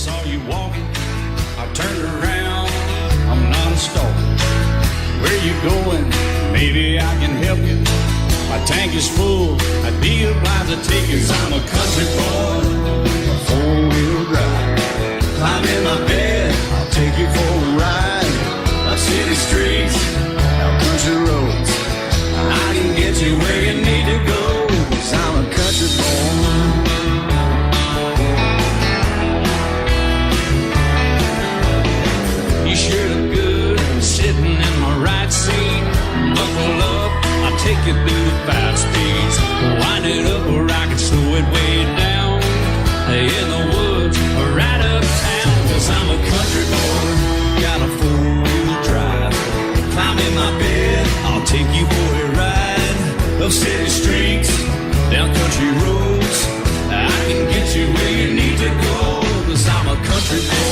saw you walking, I turned around. I'm not a stalker. Where you going? Maybe I can help you. My tank is full, I'd be obliged to take you. 'Cause I'm a country boy, a four-wheel drive. Climb in my bed, I'll take you for a ride. Up city streets, out country roads, I can get you where you need to go. 'Cause I'm a country boy. You sure look good sitting in my right seat. Buckle up, I'll take you through the 5 speeds. Wind it up where I can slow it way down. In the woods or right uptown. 'Cause I'm a country boy, got a 4-wheel drive. Climb in my bed, I'll take you for a ride. Up city streets, down country roads, I can get you where you need to go. 'Cause I'm a country boy.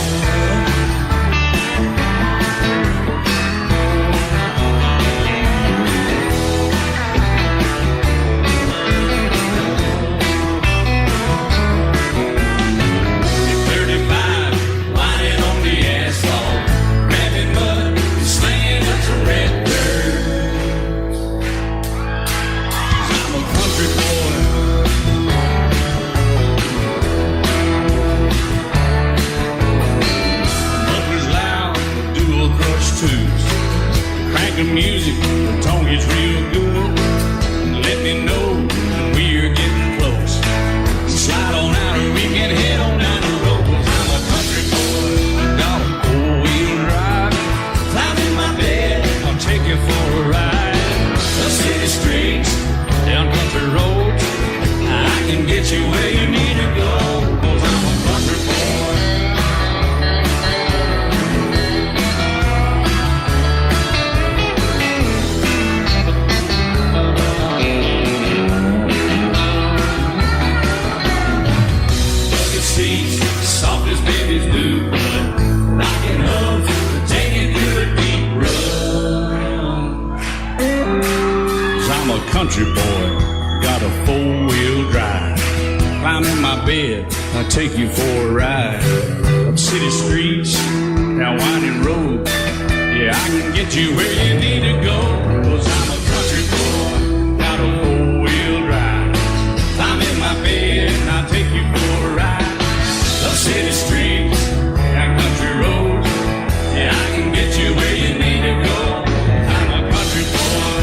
Crank the music, the tone gets real good. Let me know when we're getting close. Slide on out and we can head on down the road. 'Cause I'm a country boy, got a 4-wheel drive. Climb in my bed, I'll take you for a ride. Up city streets, down country roads, I can get you where you need to go. 'Cause I'm a country boy. Soft as babies do, but rocking up, taking good deep run. 'Cause I'm a country boy, got a 4-wheel drive. Climb in my bed, I'll take you for a ride. Up city streets, down winding roads, yeah, I can get you where you need to go. 'Cause I'm a country boy, got a 4-wheel drive. Climb in my bed, I'll take you for a ride. Up city streets, down country roads, yeah, I can get you where you need to go. I'm a country boy,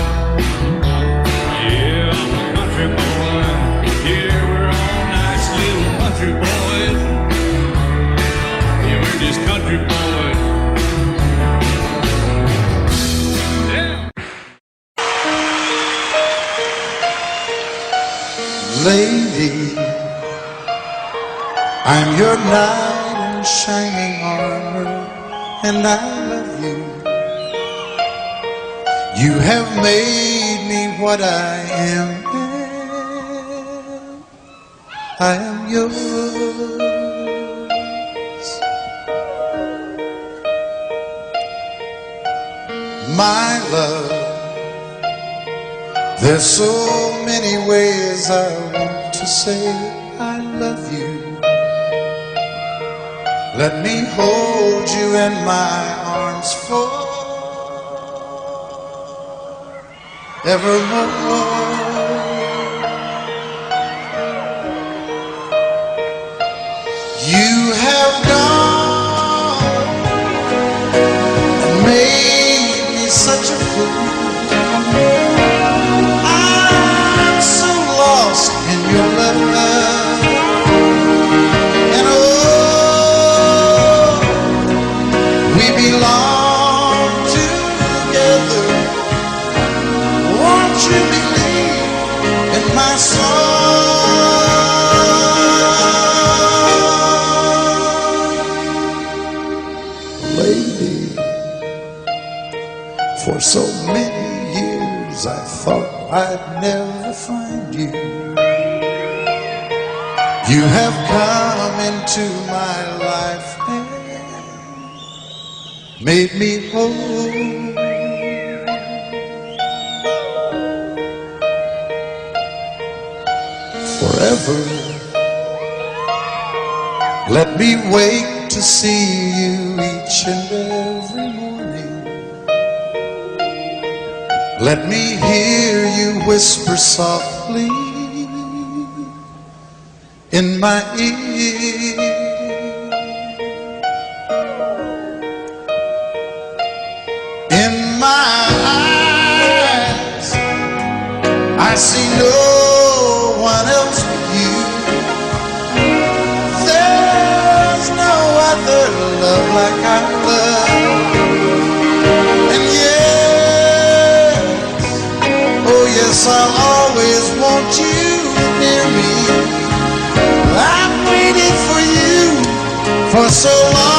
yeah, I'm a country boy. Yeah, we're all nice little country boys. Yeah, we're just country boys. Yeah. Lady, I'm your knight in shining armor, and I love you. You have made me what I am. I am yours. My love, there's so many ways I want to say I love you. Let me hold you in my arms forevermore. You have gone and made me such a fool. I'm so lost in your love. Belong together. Won't you believe in my song? Lady, for so many years I thought I'd never find you. You have come into my life, made me whole. Forever, let me wake to see you each and every morning. Let me hear you whisper softly in my ear. In my eyes, I see no one else but you. There's no other love like I love. And yes, oh yes, I'll always want you near me. I've waited for you for so long.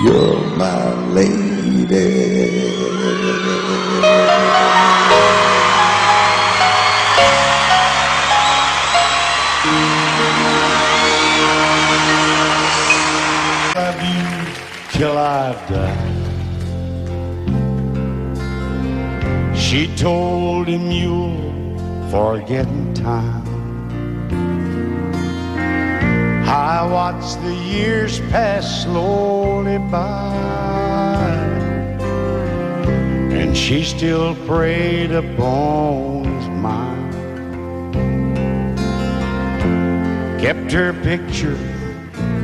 You're my lady. Love you till I die. She told him you'll forget in time. I watched the years pass slowly by, and she still preyed upon his mind. Kept her picture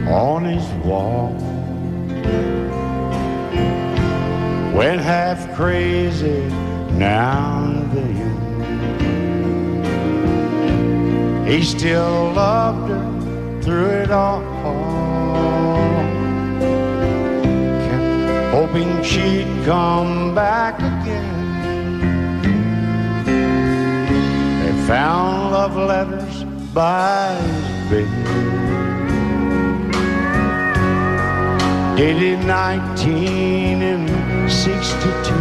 on his wall. Went half crazy now and then. He still loved her through it all. Kept hoping she'd come back again. They found love letters by his bed, dated 1962.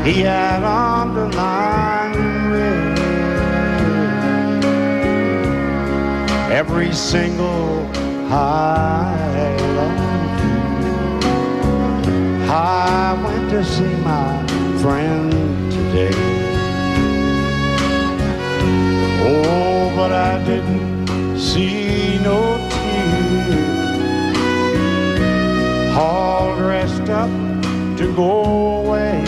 He had underlined in red every single I love you. I went to see my friend today. Oh, but I didn't see no tears. All dressed up to go away.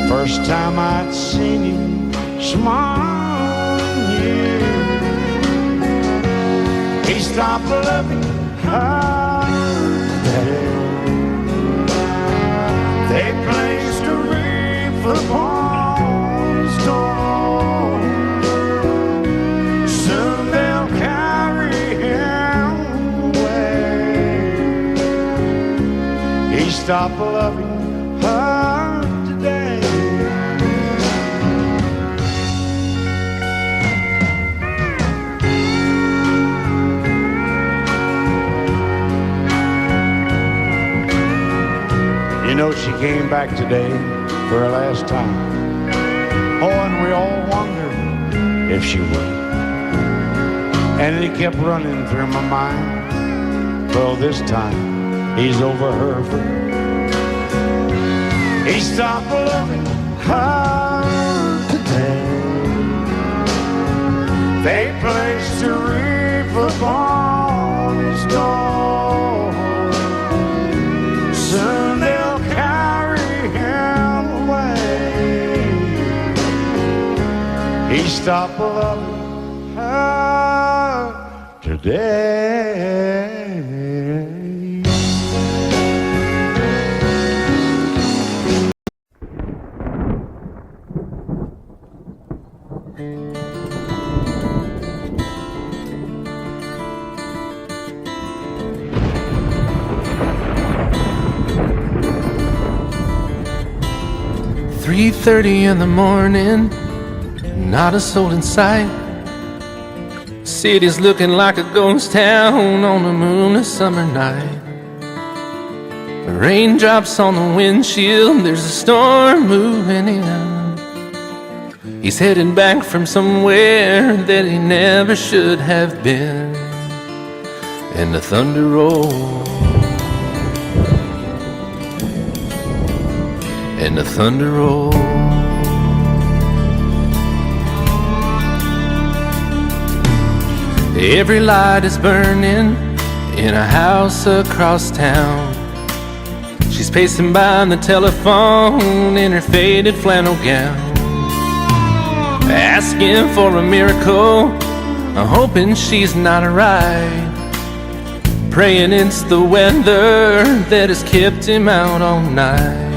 First time I'd seen him smile in years. He stopped loving her. They placed a wreath upon his door. Soon they'll carry him away. He stopped loving her today. You know, she came back today for her last time. Oh, and we all wondered if she would. And it kept running through my mind. Well, this time he's over her for good. He stopped loving her today. They placed a wreath upon his door. Soon they'll carry him away. He stopped loving her today. 3:30 in the morning, not a soul in sight. City's looking like a ghost town on a moonless summer night. Raindrops on the windshield, there's a storm moving in. He's heading back from somewhere that he never should have been. And the thunder rolls, and the thunder rolls. Every light is burning in a house across town. She's pacing by the telephone in her faded flannel gown, asking for a miracle, hoping she's not alright, praying it's the weather that has kept him out all night.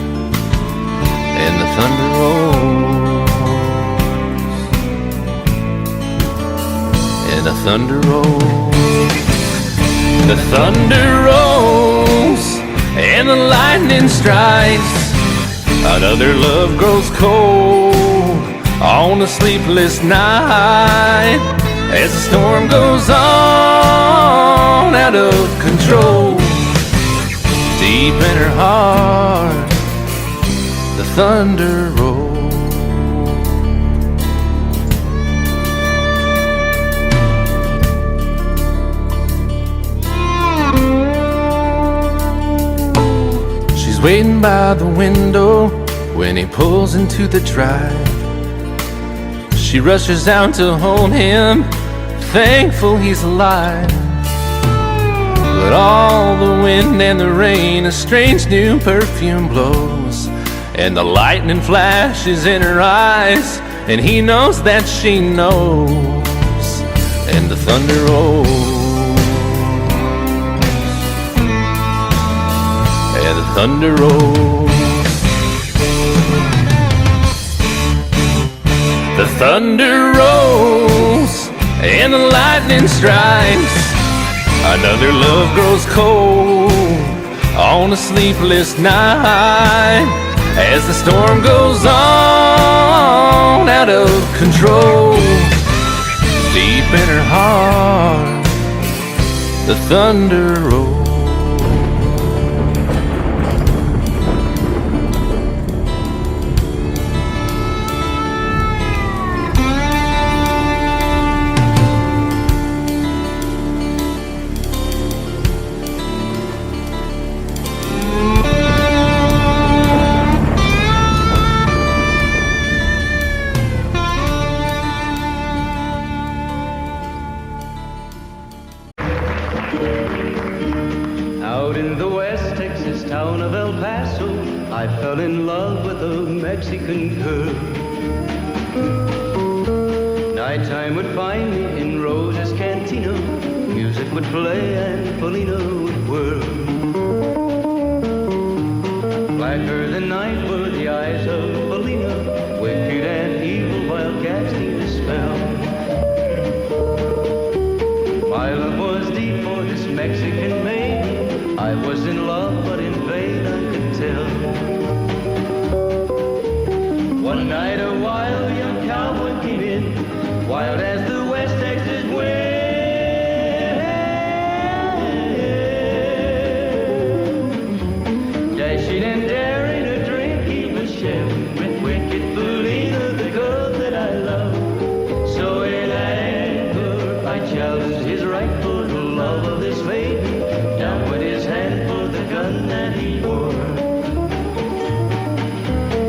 And the thunder rolls, and the thunder rolls, the thunder rolls, and the lightning strikes. Another love grows cold on a sleepless night, as the storm goes on out of control. Deep in her heart, the thunder rolls. She's waiting by the window when he pulls into the drive. She rushes out to hold him, thankful he's alive. But all the wind and the rain, a strange new perfume blows, and the lightning flashes in her eyes, and he knows that she knows. And the thunder rolls, and the thunder rolls. The thunder rolls, and the lightning strikes. Another love grows cold on a sleepless night, as the storm goes on out of control. Deep in her heart, the thunder rolls. Out in the West Texas town of El Paso, I fell in love with a Mexican girl. Nighttime would find me in Rosa's Cantina, music would play and Felina would whirl. Blacker than night were the eyes of Felina, wicked and evil while casting a spell. My love was deep for this Mexican maiden, I was in love, but in vain I could tell. One night a wild young cowboy came in, wild as the West Texas wind. Dashing and daring a drink he was sharing with wicked Felina, the girl that I love. So in anger I challenged his right for the love of this maiden, down with his hand for the gun that he wore.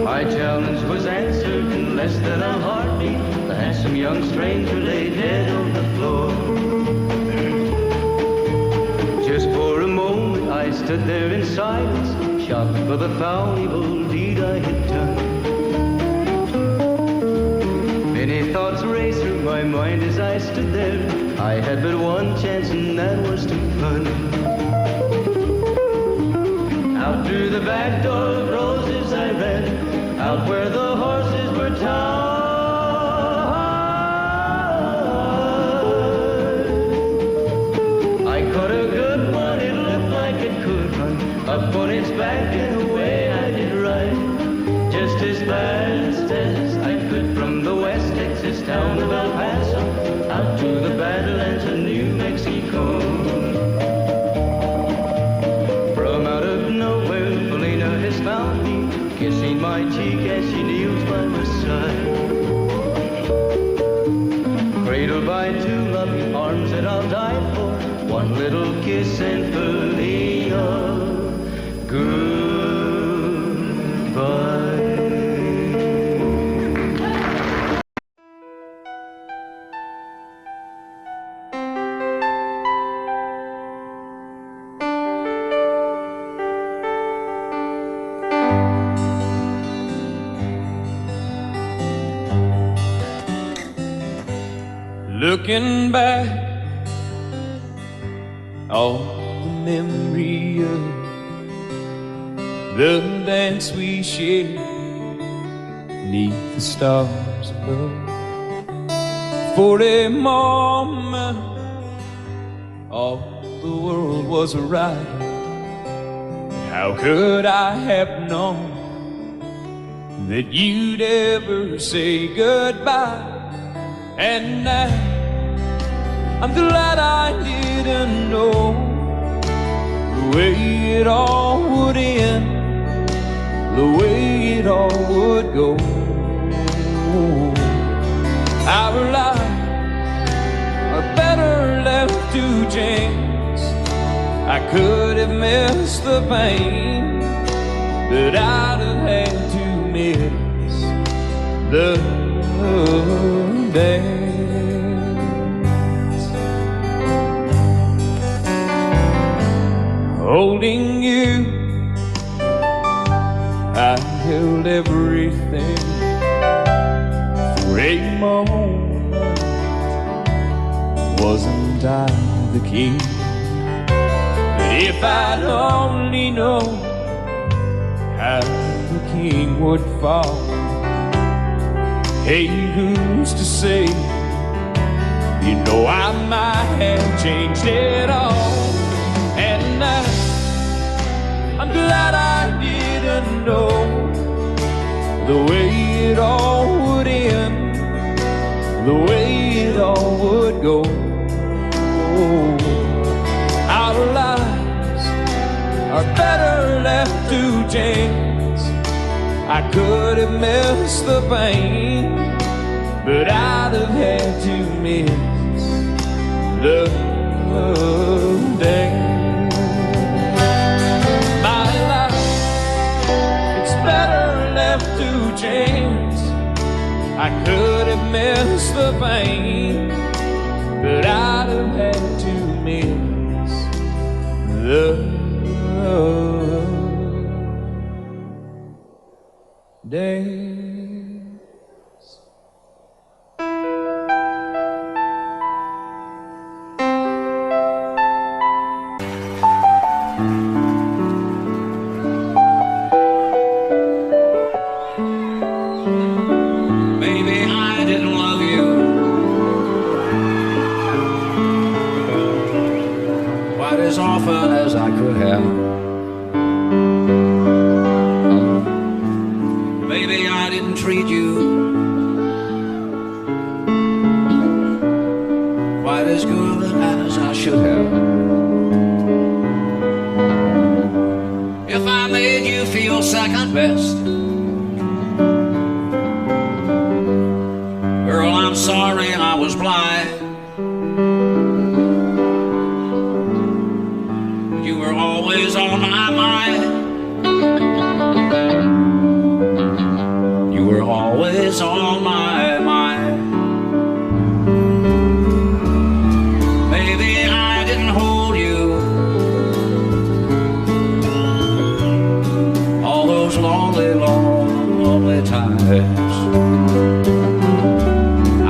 My challenge was answered in less than a heartbeat. The handsome young stranger lay dead on the floor. Just for a moment I stood there in silence, shocked for the foul evil deed I had done. Many thoughts raced through my mind as I stood there. I had but one chance and that was to run. Out through the back door of roses I ran, out where the horses were tied. I caught a good one, it looked like it could run, up on its back and away I did ride. Just as fast as I could from the West Texas town of El Paso out to the Badlands of New Mexico. From out of nowhere, Felina has found me, kissing my cheek as she kneels by my side. Cradled by two loving arms that I'll die for, one little kiss and Felina, goodbye. Looking back, all the memory of the dance we shared neath the stars above. For a moment, all the world was right. How could I have known that you'd ever say goodbye? And now I'm glad I didn't know the way it all would end, the way it all would go. Our lives are better left to chance. I could have missed the pain, but I'd have had to miss the dance. Holding you, I held everything. For a moment, wasn't I the king? But if I'd only known how the king would fall, hey, who's to say? You know I might have changed it all. And I'm glad I didn't know the way it all would end, the way it all would go. Our lives are better left to chance. I could have missed the pain, but I'd have had to miss the dance. My life, it's better left to chance. I could have missed the pain, but I'd have had to miss the dance. Maybe I didn't love you quite as often as I could have. Maybe I didn't treat you quite as good as I should have. If I made you feel second best, girl, I'm sorry I was blind. You were always on my mind. You were always on my mind. Maybe I didn't hold you all those lonely, lonely times.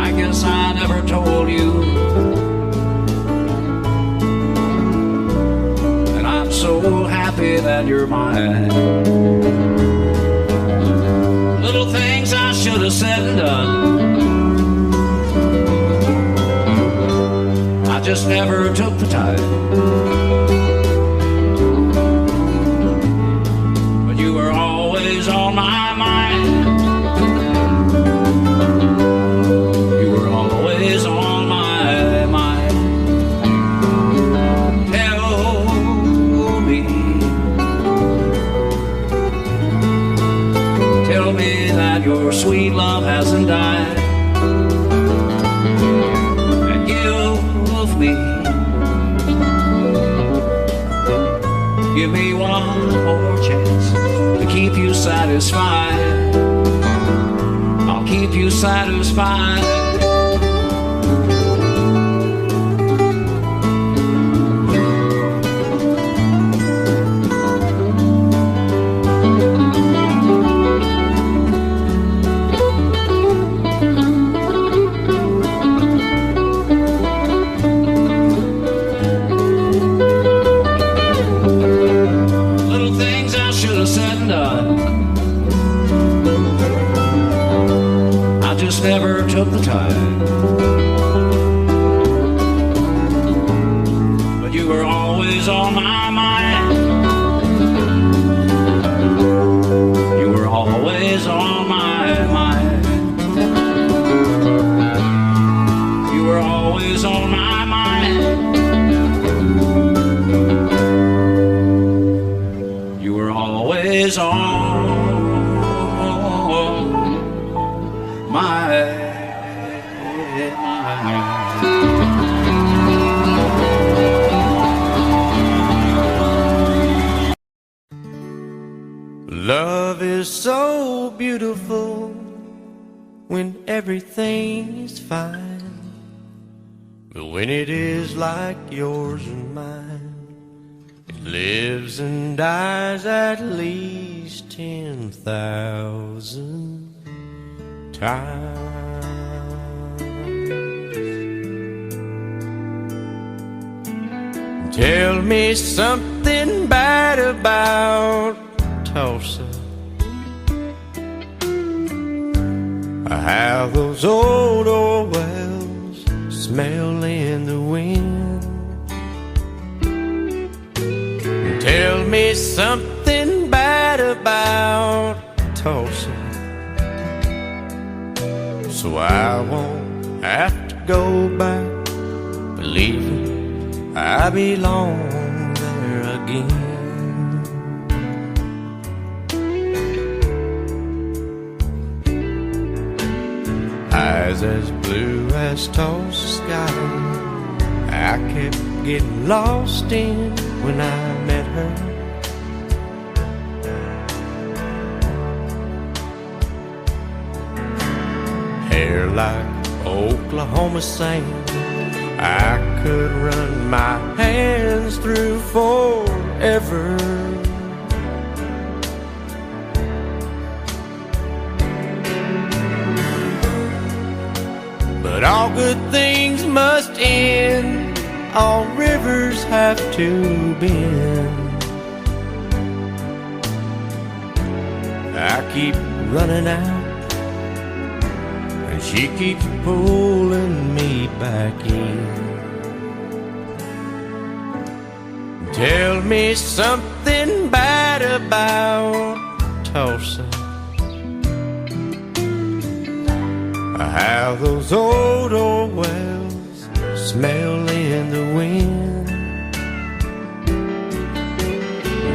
I guess I never told you, and I'm so happy that you're mine. Little things I should have said and done, I just never took the time. But you were always on my mind. Give me one more chance to keep you satisfied. I'll keep you satisfied. Never took the time, but you were always on my mind. You were always on my mind. You were always on my mind. You were always on my. Love is so beautiful when everything is fine, but when it is like yours and mine, it lives and dies at least 10,000 times. Tell me something bad about Tulsa, how those old wells smell in the wind. Tell me something bad about Tulsa, so I won't have to go back believing I belong there again. Eyes as blue as Tulsa sky, I kept getting lost in when I met her. Hair like Oklahoma sand, I could run my hands through forever. But all good things must end, all rivers have to bend. I keep running out, and she keeps pulling me back in. Tell me something bad about Tulsa, how those old wells smell in the wind.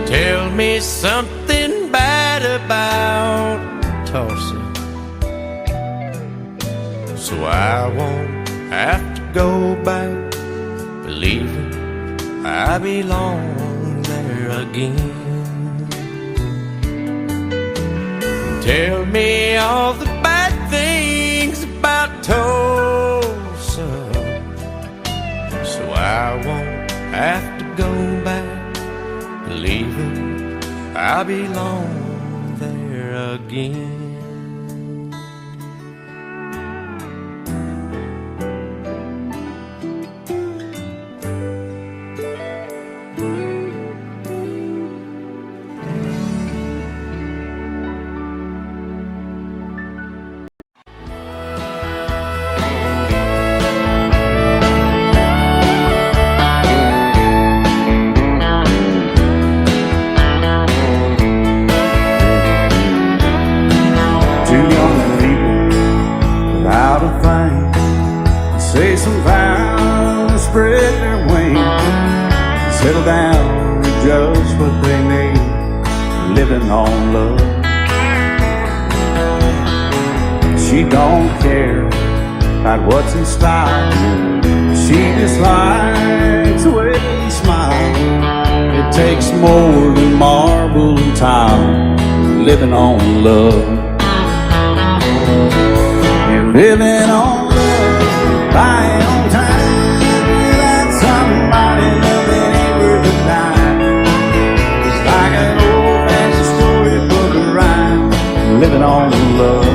Tell me something bad about Tulsa, so I won't have to go back believing I belong there again. Tell me all the bad things about Tulsa, so I won't have to go back believing I belong there again. Say some vows, spread their wings, settle down with just what they need, living on love. She don't care about what's in style, she just likes the way you smile. It takes more than marble and tile, living on love. You're living on love, buying on time, without somebody loving ain't worth a dime. It's like an old-fashioned storybook of rhyme, living on love.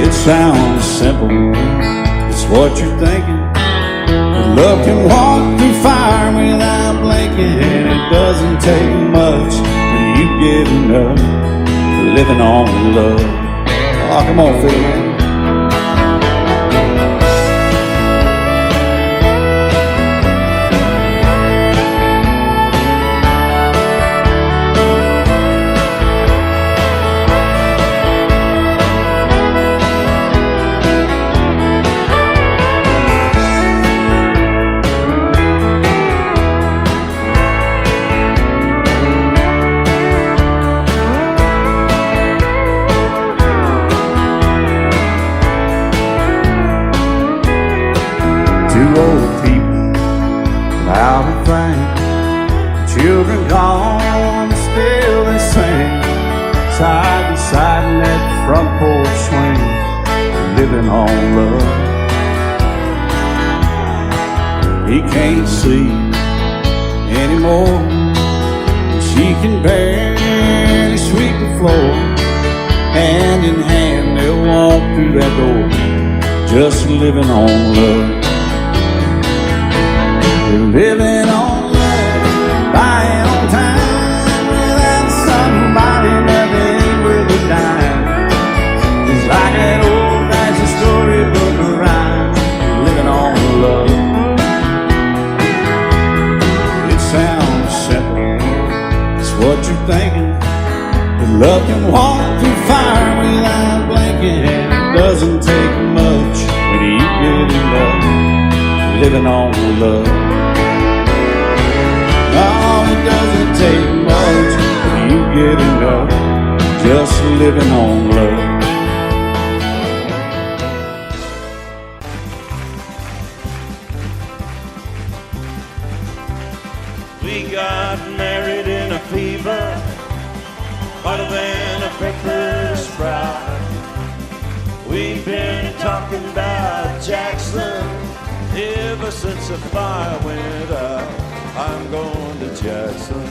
It sounds simple, it's what you're thinking. But love can walk through fire without blinking, and it doesn't take much when you get enough, living on love. Oh, come on, Phil, man. Two old people without a thing, children gone, still they sing, side by side in that front porch swing, living on love. He can't see anymore, she can barely sweep the floor. Hand in hand they'll walk through that door, just living on love. Living on love, buying on time, without somebody nothing ain't worth a dime. It's like an old-fashioned storybook of rhyme, living on love. It sounds simple, it's what you're thinking. But love can walk through fire without blinking, and it doesn't take much when you get in love, living on love. Oh, it doesn't take much when you get enough, just living on love. We got married in a fever, hotter than a pepper sprout. We've been talking about Jackson ever since the fire went out. I'm going to Jackson,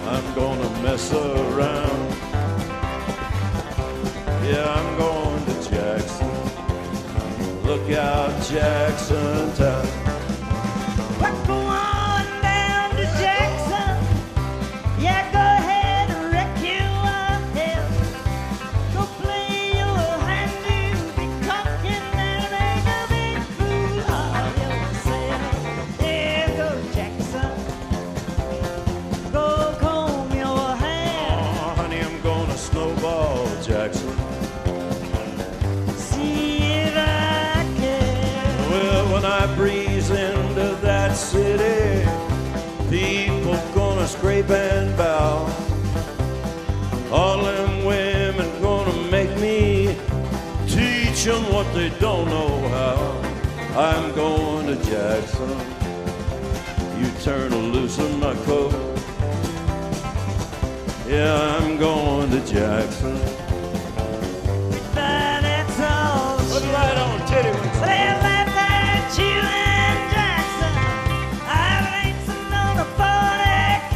I'm gonna mess around. Yeah, I'm going to Jackson, look out Jackson town. We're going down to Jackson, yeah, go ahead and wreck yourself. Go play your hand, you be talking and make a big fool of yourself. Yeah, go Jackson, go comb your hair. Oh, honey, I'm gonna snowball Jackson, See if I can. well, when I breeze into that city, people gonna scrape and bow. All them women gonna make me teach them what they don't know how. I'm going to Jackson, you turn loose in my coat. Yeah, I'm going to Jackson. But that's all. Put it right on, titty wings. They laughed at you and Jackson. I ain't sitting on a 40K.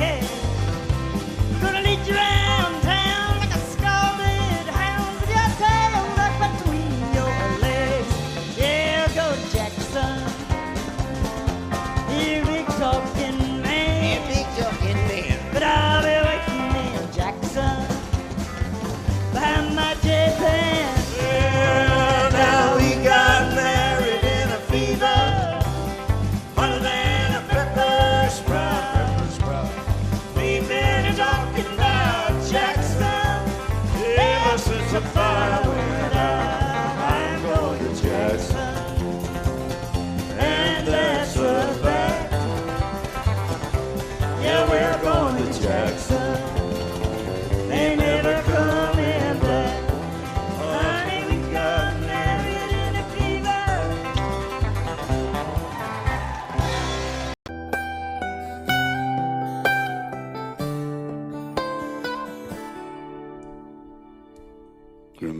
Gonna lead you around town like a scalded hound with your tail tucked between your legs. Yeah, go Jackson. You big talking man. But I'll be waiting in Jackson.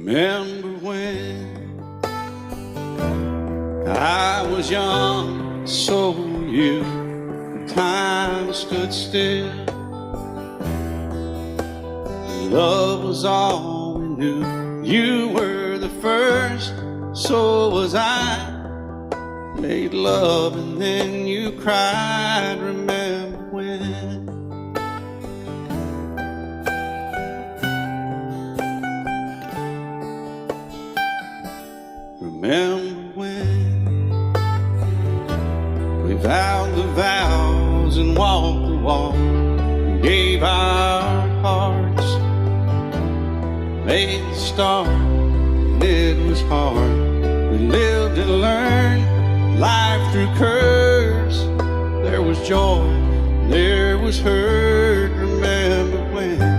Remember when I was young, so were you. Time stood still. Love was all we knew. You were the first, so was I. Made love and then you cried. Remember when? Remember when we vowed the vows and walked the walk, and gave our hearts, made the start, and it was hard. We lived and learned life through curves. There was joy, there was hurt. Remember when?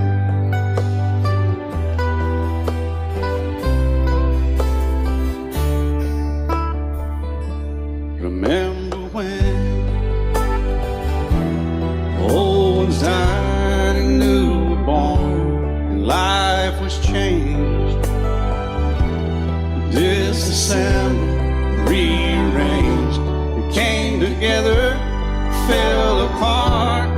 Remember when old ones died and new were born, and life was changed, disassembled, rearranged. We came together, fell apart,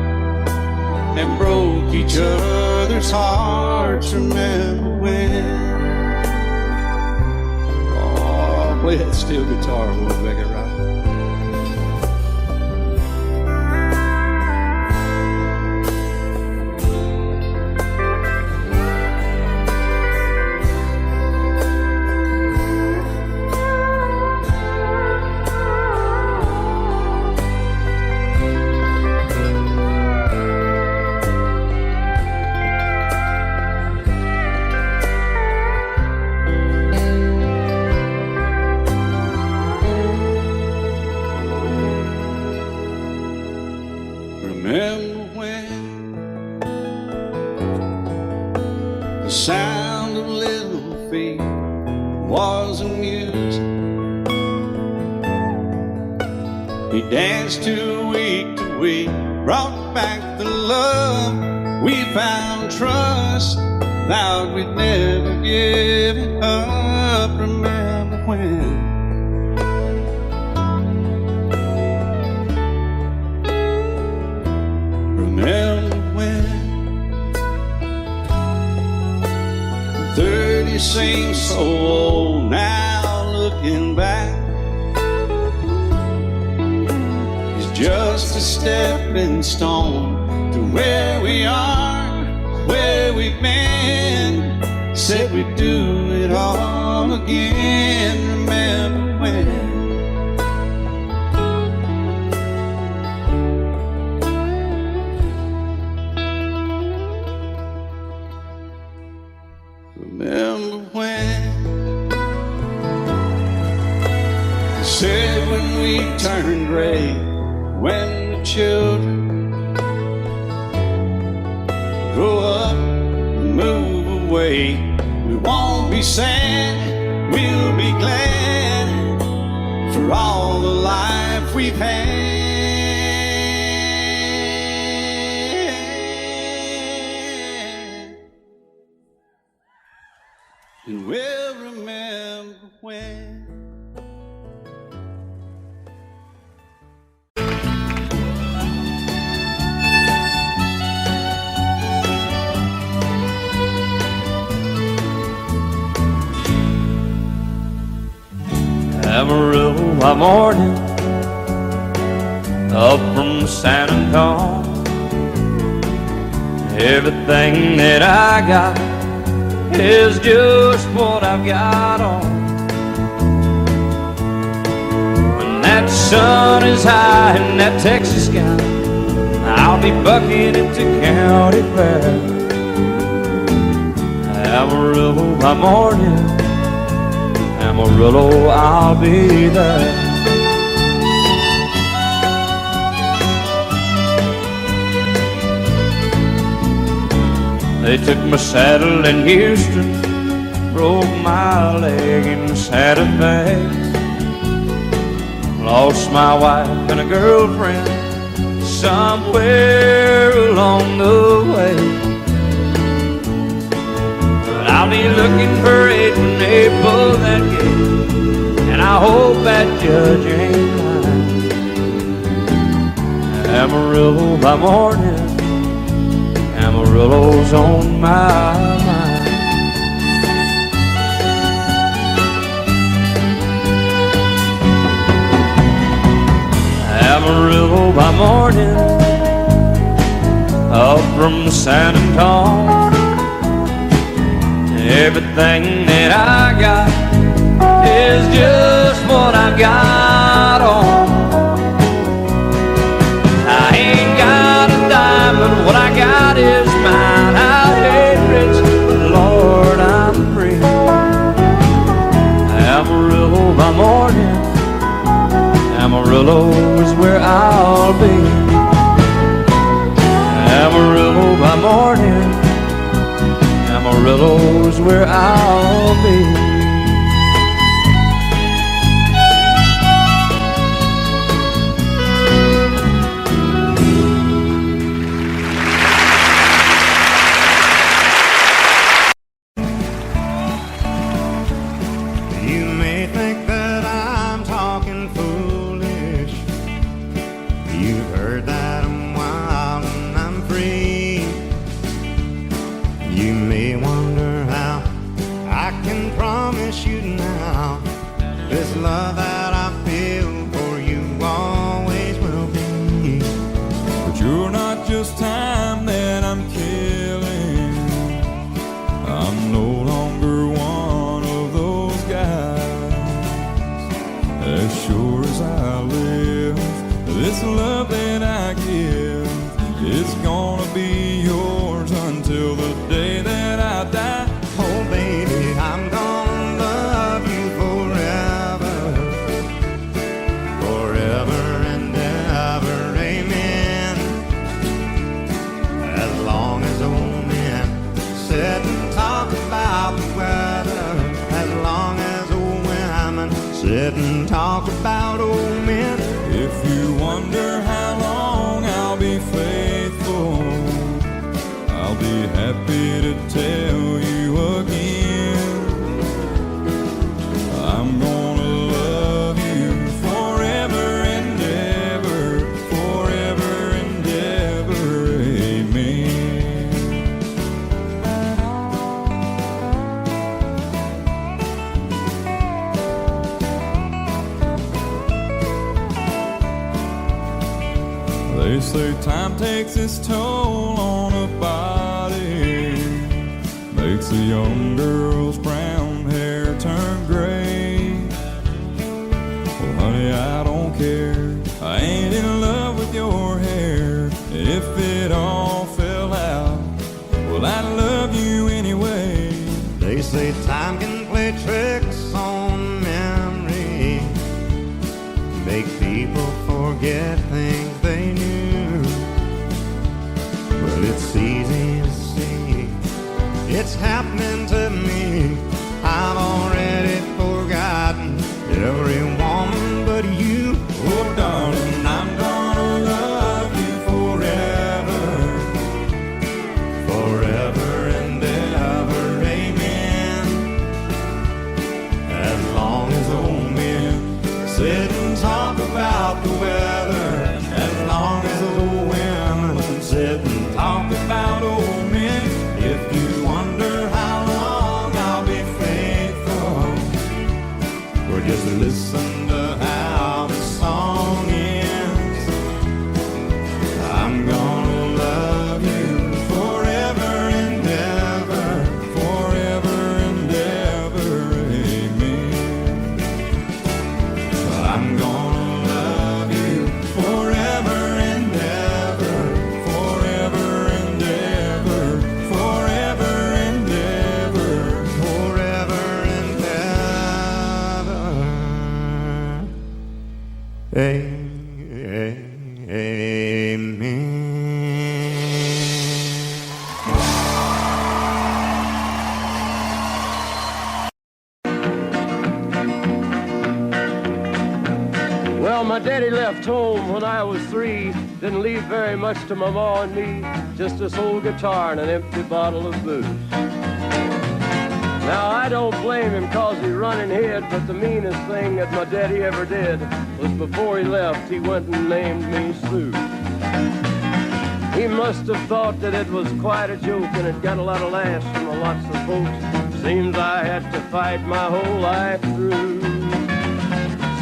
and broke each other's hearts. Remember when? Oh, play that steel guitar a little bit, right? Remember when the sound of little feet was amusing? We danced to week, brought back the love. We found trust, vowed we'd never give it up. Remember when? Remember when 30 seems so old now, looking back. It's just a stepping stone to where we are, where we've been. Said we'd do it all again. Remember when? Remember when they said when we turned gray, when the children grow up and move away, we won't be sad, we'll be glad for all the life we've had. And we'll remember when. Amarillo morning, up from San Antonio. Everything that I got is just what I've got on. When that sun is high in that Texas sky, I'll be bucking into county fair. Amarillo by morning, Amarillo, I'll be there. They took my saddle in Houston, broke my leg in Santa Fe. Lost my wife and a girlfriend somewhere along the way. But I'll be looking for a when they pull that gate, and I hope that judge ain't lying. Amarillo by morning, Amarillo's on my mind. Amarillo by morning, up from San Antonio. Everything that I got is just what I got on. I ain't got a dime, but what I got is mine. I ain't rich, but Lord, I'm free. Amarillo by morning, Amarillo is where I'll be. Amarillo by morning, Amarillo's where I'll be. You may think that I'm talking foolish. You've heard that I'm wild and I'm free. You may wonder how I can promise you now this love that I feel for you always will be. But you're not just time that I'm killing. I'm no longer one of those guys. As sure as I live, this love that I give is gonna be yours until the day that I die. Oh baby, I'm gonna love you forever, forever and ever, amen. As long as old men sit and talk about the weather, as long as old women sit and talk about old men. If you wonder how long I'll be faithful, I'll be happy to tell you again. I'm gonna love you forever and ever, forever and ever, amen. They say time takes its toll on a body, makes a young girl's brown hair turn gray. Well, honey, I don't care. I ain't in love with your hair. If it all fell out, well, I'd love you anyway. They say time can play tricks on memory, make people forget things they knew. Well, it's easy to see, it's happening to me. I've already forgotten every woman but you. Oh darling, I'm gonna love you forever, forever and ever, amen. As long as old men sit and talk about the weather, as long as old women sit and talk about old men. If you wonder how long I'll be faithful, or just listen to how the song ends, I'm gonna love you forever and ever, forever and ever, amen. I'm gonna love you forever and ever, forever and ever, forever and ever, forever and ever, amen. Well, my daddy left home when I was 3. Didn't leave very much to my ma and me. Just this old guitar and an empty bottle of booze. Now I don't blame him cause he run and hid, but the meanest thing that my daddy ever did was before he left, he went and named me Sue. He must have thought that it was quite a joke and it got a lot of laughs from lots of folks. Seems I had to fight my whole life through.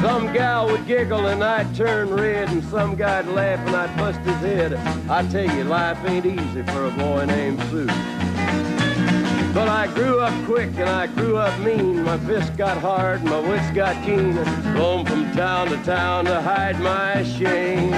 Some gal would giggle and I'd turn red, and some guy'd laugh and I'd bust his head. I tell you, life ain't easy for a boy named Sue. But I grew up quick and I grew up mean. My fists got hard and my wits got keen. Roamed from town to hide my shame.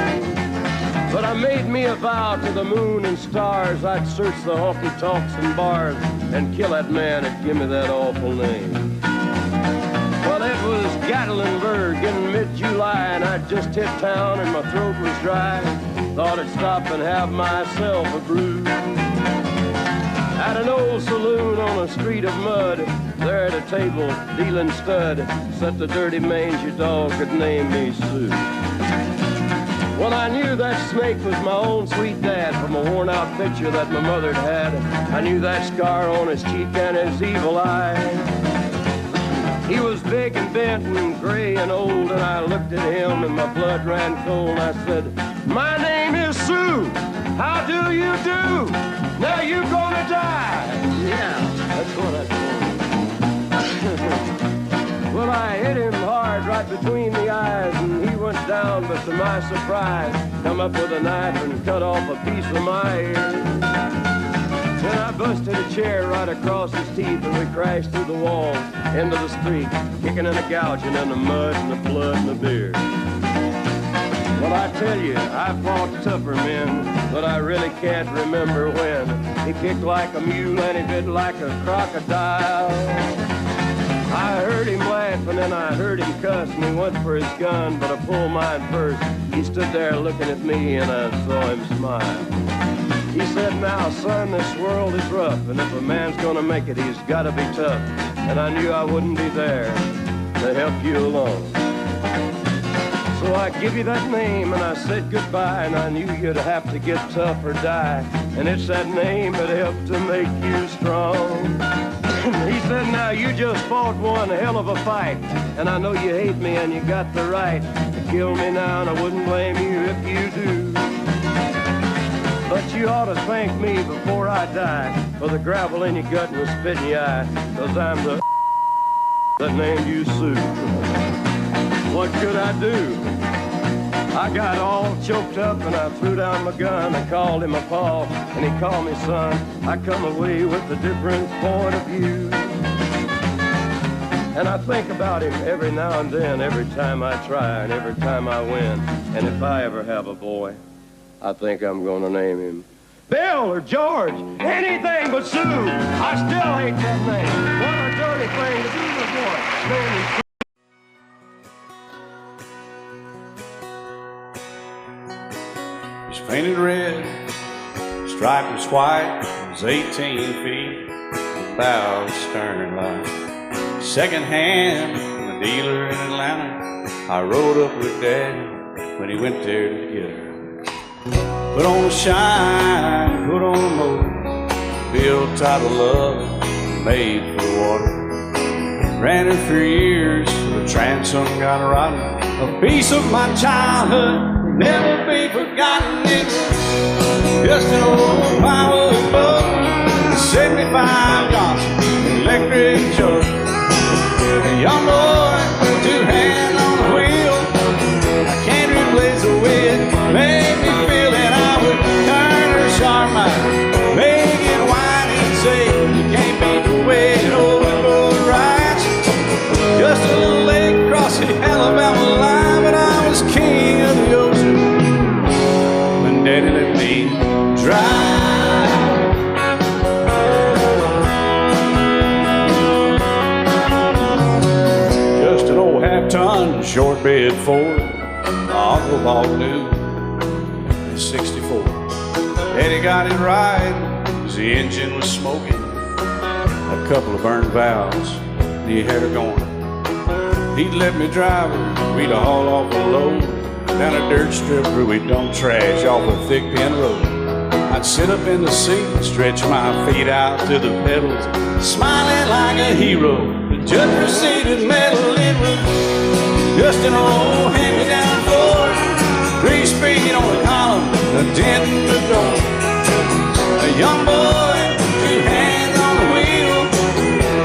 But I made me a vow to the moon and stars, I'd search the honky-tonks and bars and kill that man that give me that awful name. Well, it was Gatlinburg in mid-July, and I'd just hit town and my throat was dry. Thought I'd stop and have myself a brew. At an old saloon on a street of mud, there at a table, dealing stud, sat the dirty mangy dog that named me Sue. Well, I knew that snake was my own sweet dad from a worn-out picture that my mother'd had. I knew that scar on his cheek and his evil eye. He was big and bent and gray and old, and I looked at him and my blood ran cold. I said, "My name is Sue. How do you do? Now you gonna die." Yeah, that's what I told him. Well, I hit him hard right between the eyes, and he went down, but to my surprise, come up with a knife and cut off a piece of my ear. Then I busted a chair right across his teeth, and we crashed through the walls into the street, kicking and a gouging in the mud and the blood and the beer. Well, I tell you, I fought tougher men, but I really can't remember when. He kicked like a mule and he bit like a crocodile. I heard him laugh and then I heard him cuss, and he went for his gun, but I pulled mine first. He stood there looking at me and I saw him smile. He said, "Now, son, this world is rough, and if a man's gonna make it, he's gotta be tough." And I knew I wouldn't be there to help you along. So I give you that name and I said goodbye, and I knew you'd have to get tough or die. And it's that name that helped to make you strong. He said, "Now you just fought one hell of a fight, and I know you hate me and you got the right to kill me now, and I wouldn't blame you if you do. But you ought to thank me before I die for the gravel in your gut and the spit in your eye, 'cause I'm the that named you Sue." What could I do? I got all choked up and I threw down my gun. I called him a paw and he called me son. I come away with a different point of view. And I think about him every now and then, every time I try and every time I win. And if I ever have a boy, I think I'm gonna name him Bill or George, anything but Sue. I still hate that name. What a dirty thing to do to a boy. Name him Sue. He's painted red, striped was white, was 18 feet, about stern line. Second hand from a dealer in Atlanta. I rode up with Daddy when he went there to get her. Put on a shine, put on a motor, built tight of love, made for the water. Ran her for years, the transom got rotten. A piece of my childhood, never be forgotten. It's just an old power boat, 75 Johnson, electric jug. A young boy, two hands on the wheel. I can't replace the way it made me feel, and I would turn her sharp mind, make it whine and say, "You can't beat the way an old boat rides." Just a little lake across the Alabama line, but I was king of the ocean when Daddy let me drive. Just an old half-ton short bed Ford, Uncle Bob knew in '64. Daddy got it right, 'cause the engine was smoking, a couple of burned valves, and he had her going. He'd let me drive her, we'd haul off a load down a dirt strip where we dumped trash off a thick pin road. I'd sit up in the seat and stretch my feet out to the pedals, smiling like a hero. The judge proceeded metal. It was just an old hand-me-down Ford, grease speed on the column, a dent in the door. A young boy, 2 hands on the wheel.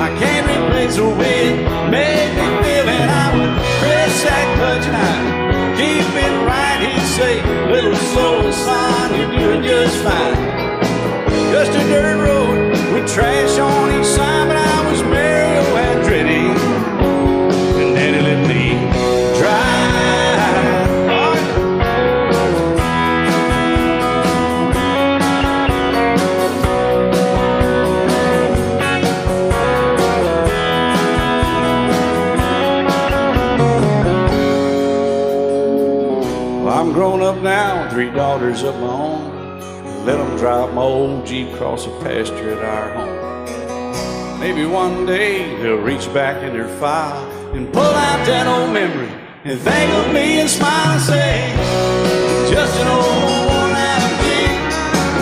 I can't replace the way it made me feel, and I would press that clutch and I'd keep it right. He'd say, little soul, son, you're doing just fine. Just a dirt road with trash on each side, but I was Mario Andretti, and Daddy let me drive. Well, I'm grown up now, 3 daughters of my own. Let them drive my old Jeep across the pasture at our home. Maybe one day they'll reach back in their file and pull out that old memory and think of me and smile and say, just an old worn-out Jeep,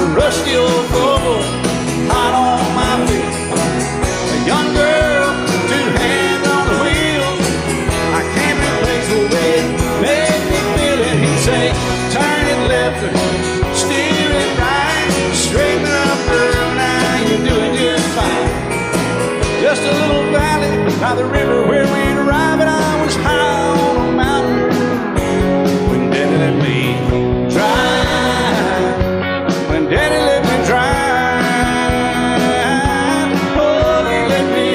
a rusty old Volvo, hot on my feet. A young girl, 2 hands on the wheel. I can't replace the way it made me feel. And he'd say, turn it left or steer it right, straighten up, girl, now you're doing just fine. Just a little valley by the river where we'd arrive, and I was high on a mountain when Daddy let me drive. When Daddy let me drive, oh, he let me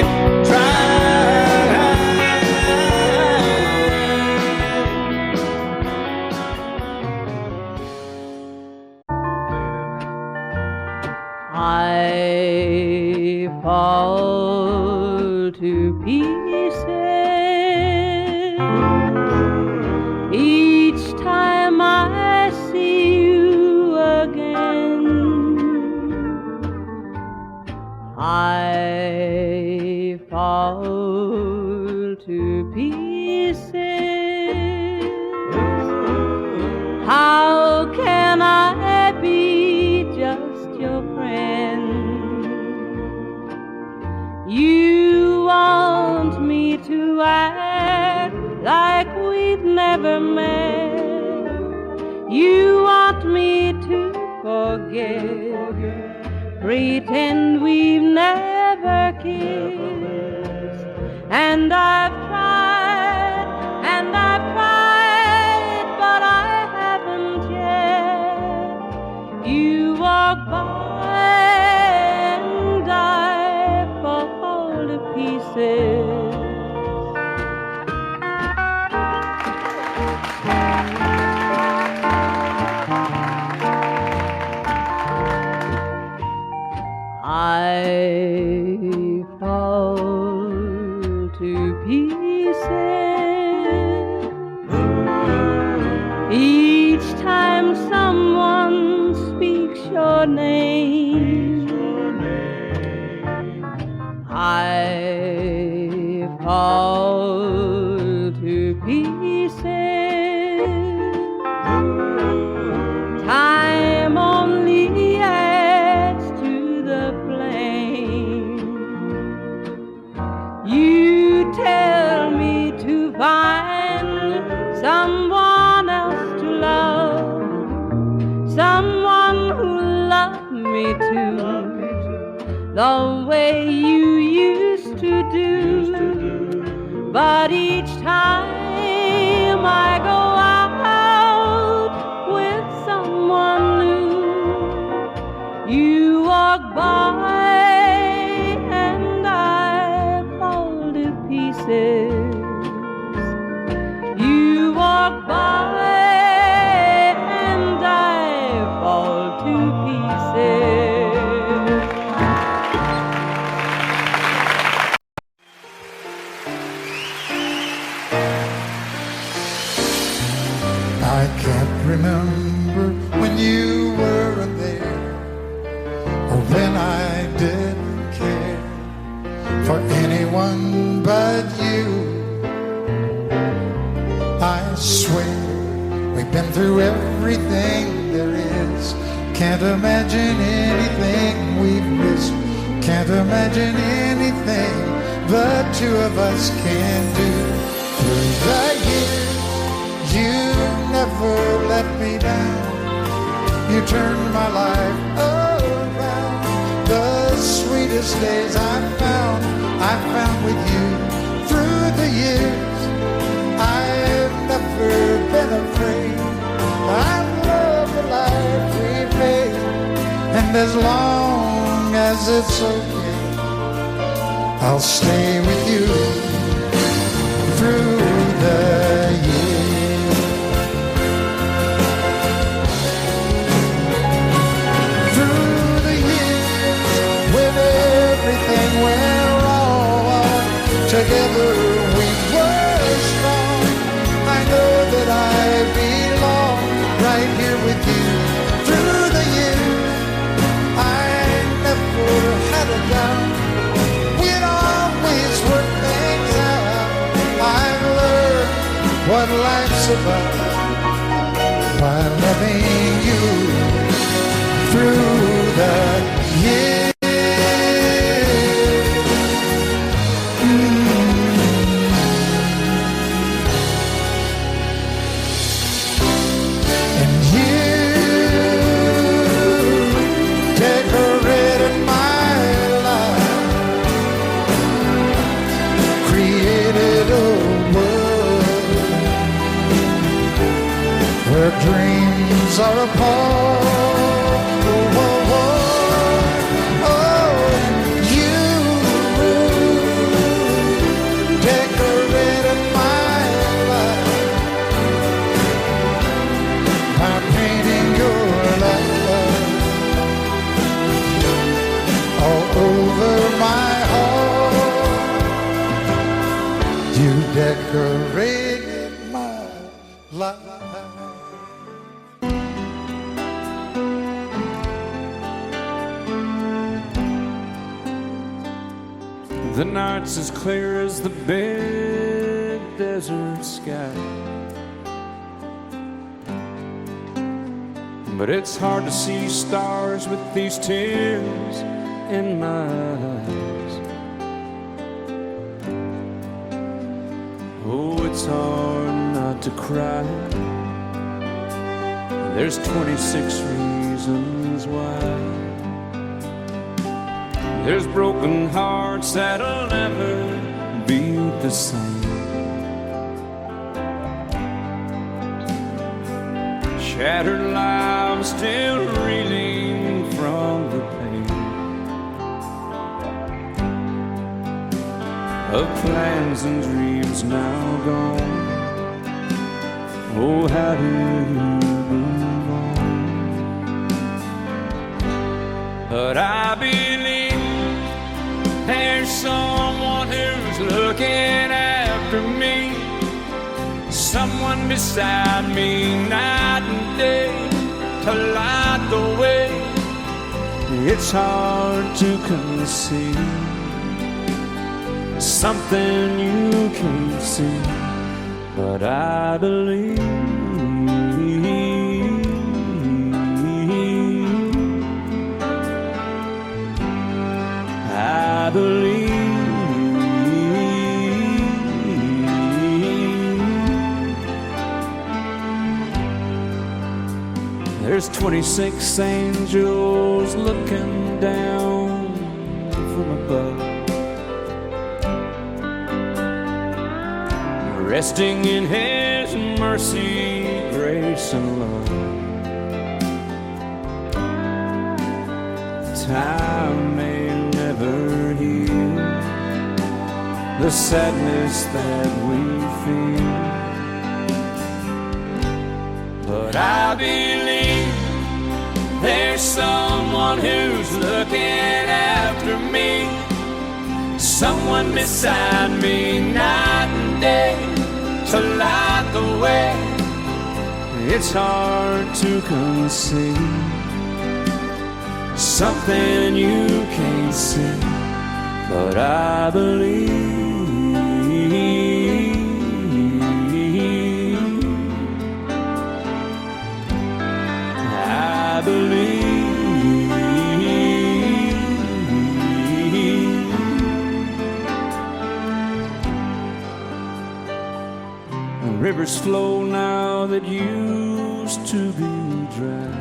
I fall to pieces each time I see you again. I fall to pieces. How can I be just your friend? You want me to act like we've never met. You want me to forget, pretend we've never kissed. And I've tried, but I haven't yet. You walk by and I fall to pieces. I fall to pieces each time someone speaks your name. I fall to pieces. Time only adds to the flame. You tell me to find someone else to love, someone who loved me too, the way you used to do. But each time I go out with someone new, you walk by and I fall to pieces. You walk by and I fall to pieces. I can't remember when you weren't there, or when I didn't care for anyone but you. I swear we've been through everything there is. Can't imagine anything we've missed. Can't imagine anything the two of us can do. Through the years, you never let me down. You turned my life around. The sweetest days I found with you. Through the years, I've never been afraid. I love the life we've made, and as long as it's okay, I'll stay with you through the years. Through the years, when everything went wrong, together we were strong. I know that I belong right here with you. Through the years, I never had a doubt. We'd always work things out. I've learned what life's about by loving you through the years. Dreams are apart. Oh, oh, oh. Oh, you decorated my life by painting your love all over my heart. You decorated my life. The night's as clear as the big desert sky, but it's hard to see stars with these tears in my eyes. Oh, it's hard not to cry. There's 26 reasons why. There's broken hearts that'll never be the same. Shattered lives still reeling from the pain of plans and dreams now gone. Oh, how do you move on? But I believe there's someone who's looking after me, someone beside me night and day to light the way. It's hard to conceive something you can't see, but I believe. I believe. There's 26 angels looking down from above, resting in His mercy, grace, and love. Time may never heal the sadness that we feel, but I believe there's someone who's looking after me, someone beside me night and day to light the way. It's hard to conceive something you can't see, but I believe. I believe. flow now that used to be dry.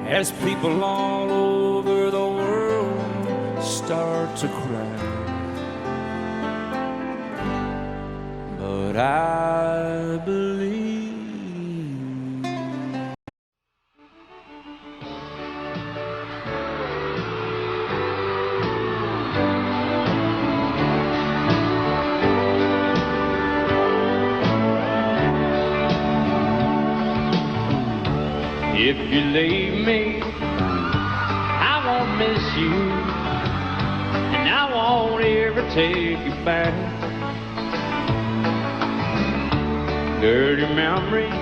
As people all over the world start to cry. But I believe if you leave me, I won't miss you, and I won't ever take you back. Dirty memories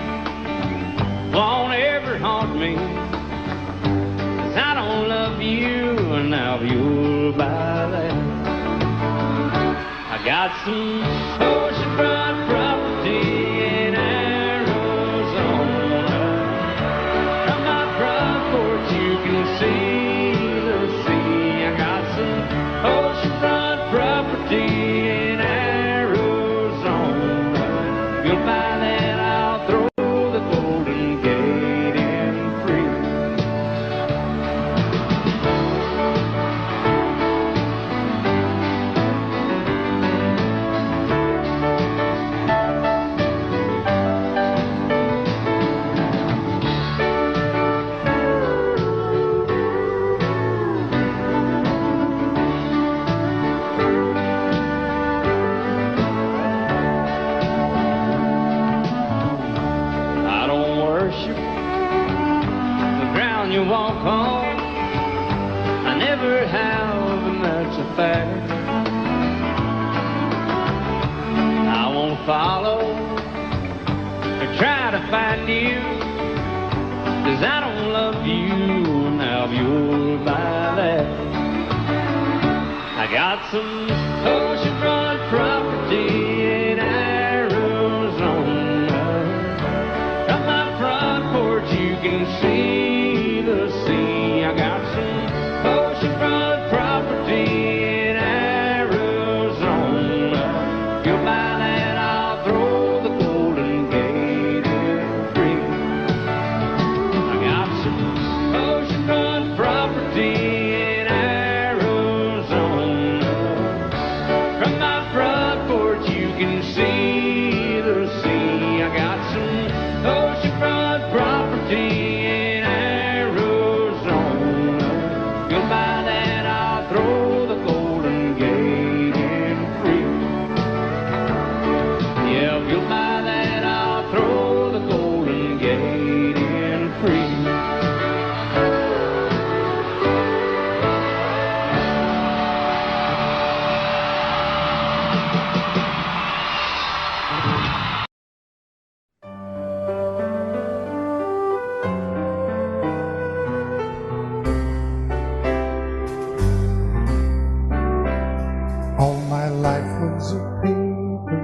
won't ever haunt me, 'cause I don't love you, and now you'll buy that. I got some oceanfront property in Arizona. From my front porch you can see the sea. I got some oceanfront property in Arizona. You'll buy that, I'll throw the Golden Gate in free. I don't worship the ground you walk on. I never have, and that's a fact. I won't follow or try to find you, 'cause I don't love you, now you'll buy that. I got some oceanfront property in Arizona. From my front porch you can see the sea. I got some oceanfront property in Arizona. You'll buy that, I'll throw the Golden Gate in free. I got some oceanfront property in Arizona. From my front porch you can see the sea. I got some oceanfront property in Arizona. You'll buy that, I'll throw the Golden Gate in free. Yeah, if you'll buy that, I'll throw the Golden Gate in free. All my life was a paper,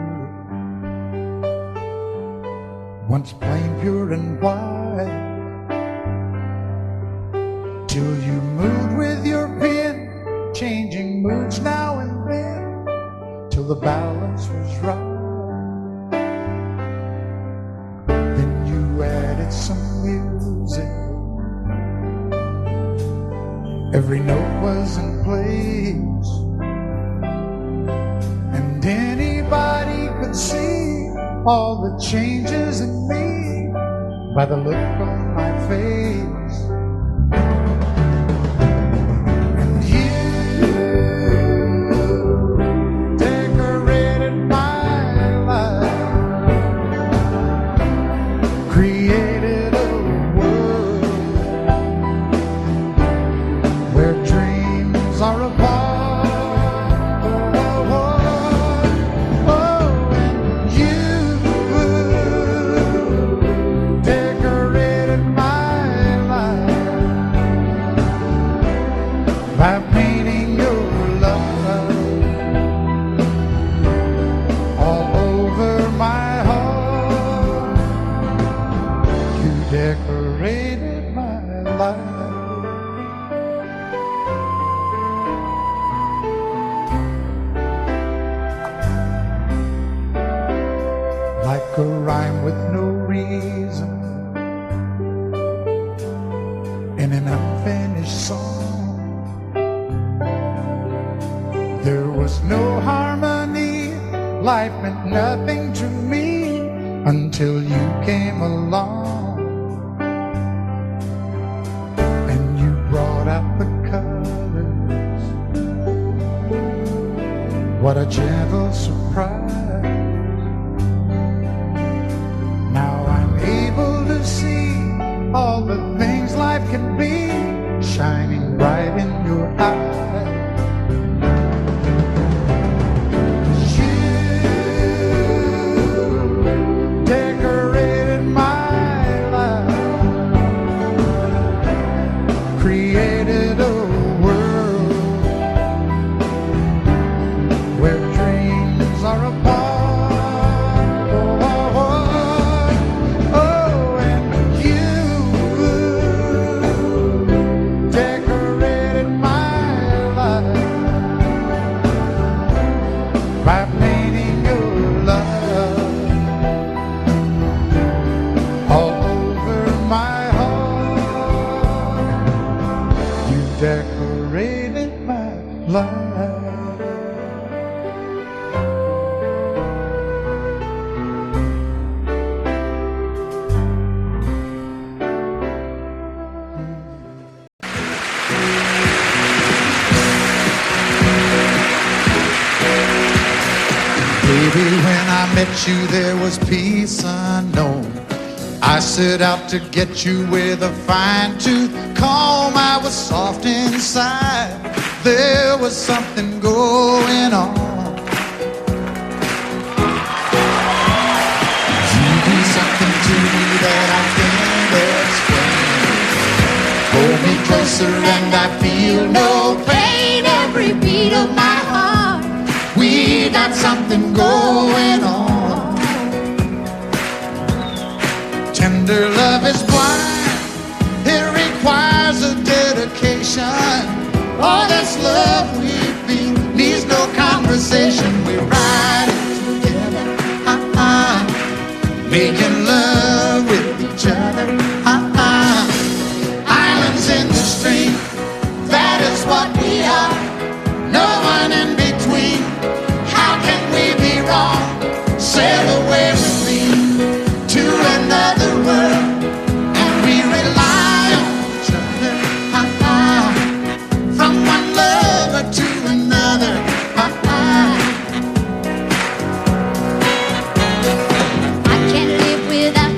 once plain, pure, and white, till you moved with your pen, changing moods now and then, till the balance was right. Then you added some music, every note was in place, and anybody could see all the changes in me by the look on my face. And you decorated my life, created a world where dreams are apart. Decorated my life. rhyme with no reason in an unfinished song. There was no harmony, life meant nothing to me until you came along and you brought out the colors. What a gentle surprise. Now I'm able to see all the things life can be shining bright in your eyes. You, there was peace unknown. I set out to get you with a fine-tooth comb. I was soft inside. There was something going on. You do something to me that I can't explain. Hold me closer and I feel no pain. Every beat of my heart, we got something going on. Tender love is blind, it requires a dedication. All this love we feel needs no conversation. We're riding together, making love with each other, Islands in the stream, that is what we are. No one in between. How can we be wrong? Sail away with me to another world, and we rely on each other, from one lover to another, I can't live without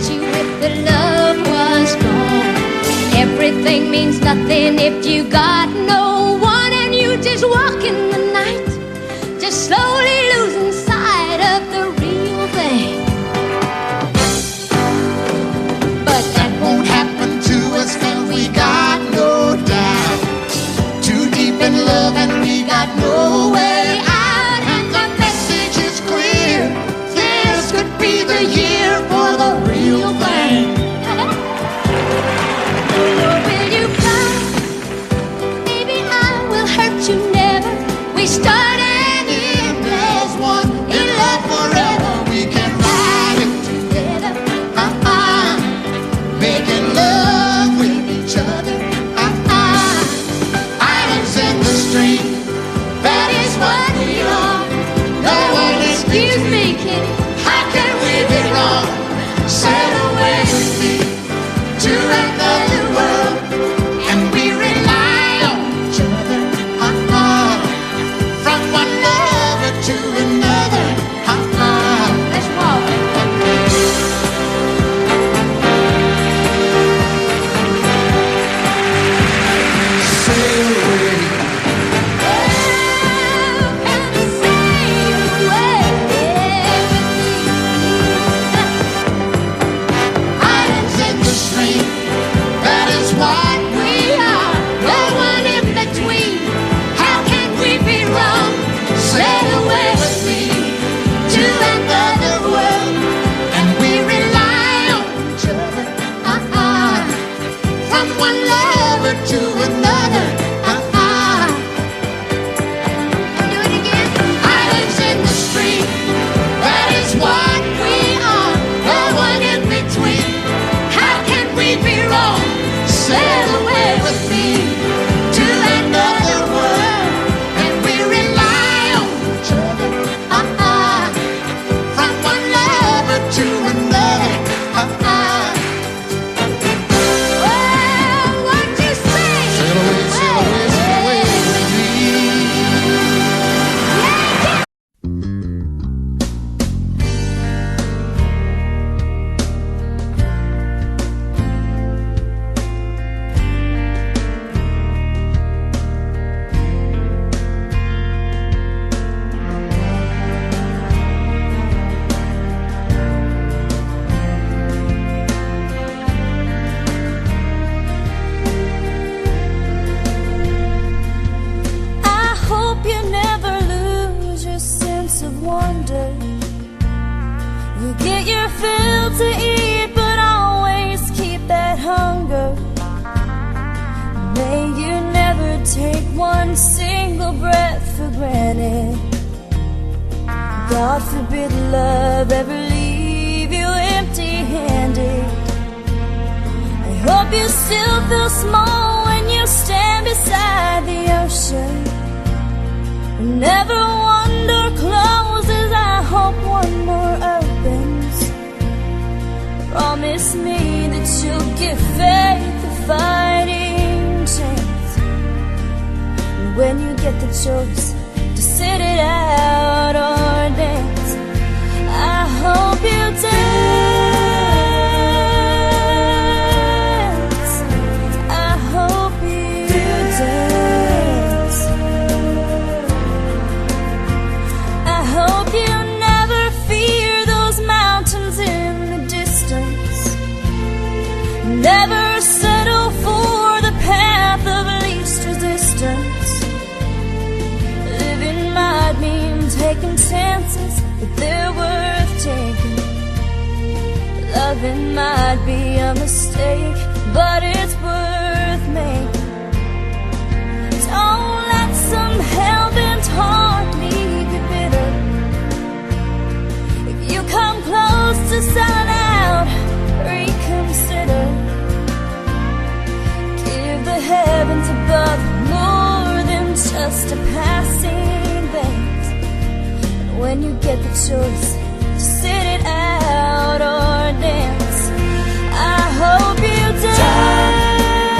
for granted. God forbid love ever leave you empty-handed. I hope you still feel small when you stand beside the ocean. Never one door closes, I hope one more opens. Promise me that you'll give faith a fighting chance. And when you get the choice to sit it out or dance, I hope you dance. I hope you dance. I hope you never fear those mountains in the distance. Never settle for the path of least resistance. Living might mean taking chances, but they're worth taking. Loving might be a mistake, but it's worth making. Don't let some hell-bent heart leave you bitter. If you come close to selling out, reconsider. Give the heavens above more than just a passing glance. And when you get the choice to sit it out or dance, I hope you dance. Time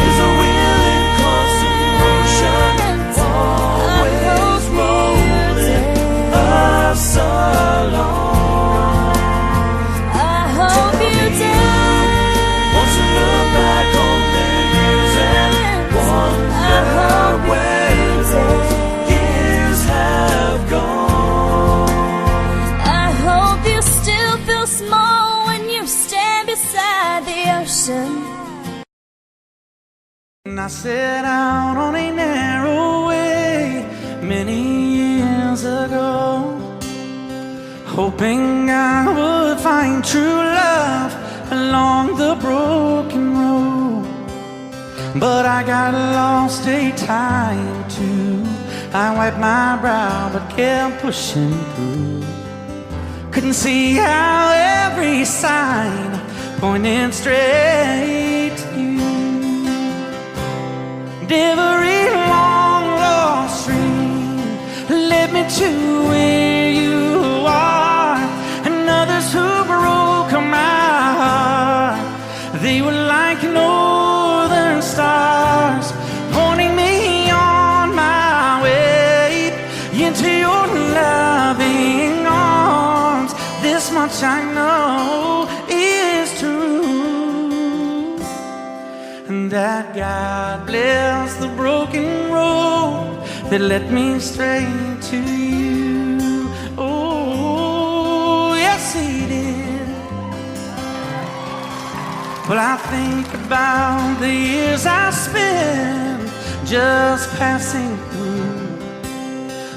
is a willing constant motion, always rolling us along. I hope you dance. Once you look back on the years and wonder where those years have gone. I hope you still feel small when you stand beside the ocean. And I set out on a narrow way many years ago, hoping I would find true love along the broken road. But I got lost a time or two. I wiped my brow but kept pushing through. Couldn't see how every sign pointed straight to you. Every long lost dream led me to where you are. And others who broke my heart, they were like northern stars, pointing me on my way into your loving arms. This much I know is true, and that God bless the broken road that led me straight to you. Oh, yes, He did. Well, I think about the years I spent just passing through.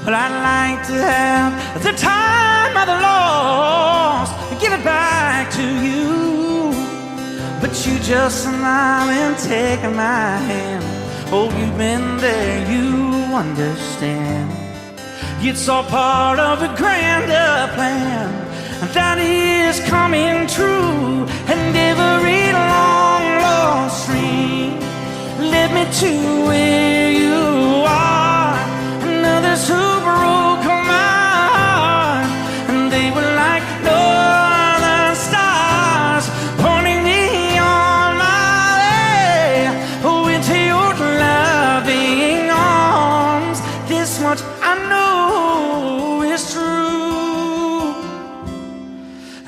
Well, I'd like to have the time I've lost and give it back to you. But you just smile and take my hand. Oh, you've been there, you understand. It's all part of a grander plan that is coming true. And every long lost dream led me to where you are. And others who broke my heart, and they were like northern stars, pointing me on my way, oh, into your loving arms. This much I know is true,